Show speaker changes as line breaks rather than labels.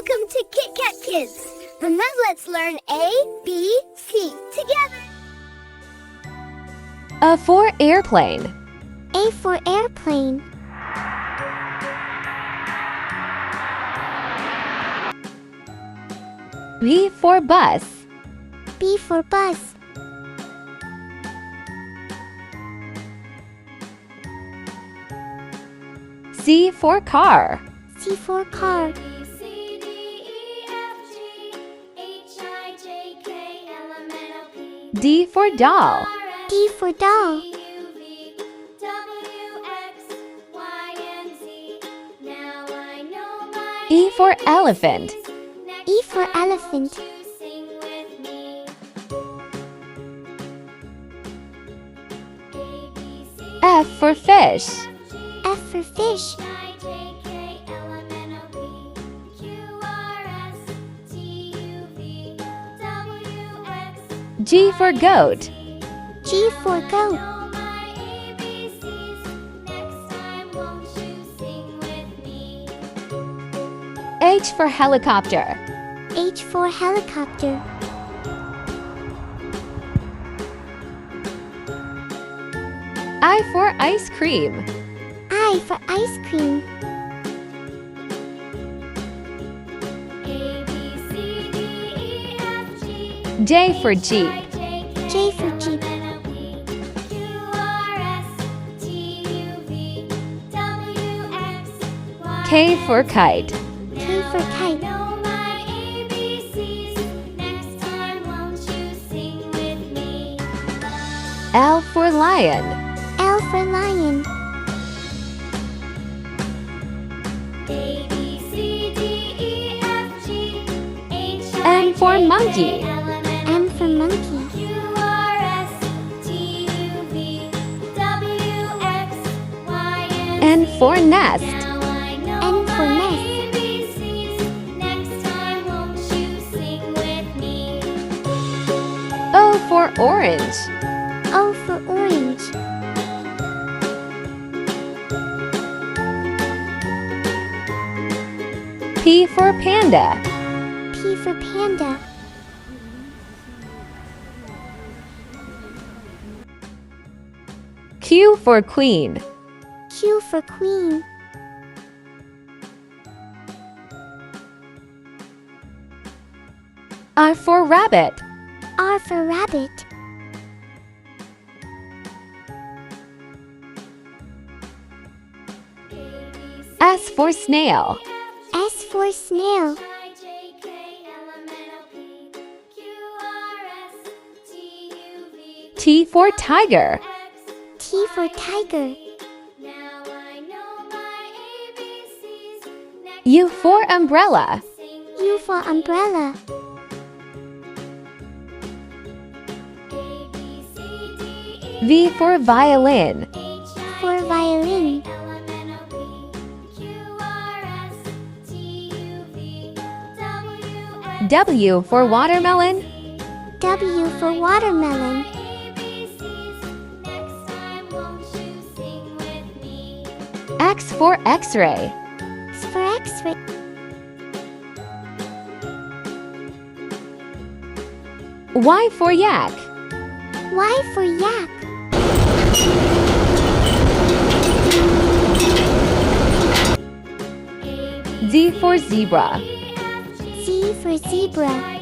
Welcome to Kit Kat Kids. And now let's learn A, B, C together.
A for airplane.
A for airplane.
B for bus.
B for bus.
C for car.
C for car.
D for doll.
D for doll.
E for elephant.
E for elephant.
F for fish.
F for fish.
G for goat.
G for goat.
H for helicopter.
H for helicopter.
I for ice cream.
I for ice cream.
J for jeep.
J for jeep.
K for kite.
K for kite.
L for lion.
L for lion.
M for monkey.
M for monkey.
N for nest.
N for nest.
O for orange.
O for orange.
P for panda.
P for panda.
Q for queen.
Q for queen.
R for rabbit.
R for rabbit.
S for snail.
S for snail.
T for tiger.
T for tiger.
U for umbrella.
U for umbrella.
V for violin.
For violin.
W for watermelon.
W for watermelon.
X for x-ray.
X for x-ray.
Y for yak.
Y for yak.
Z for zebra.
Z for zebra.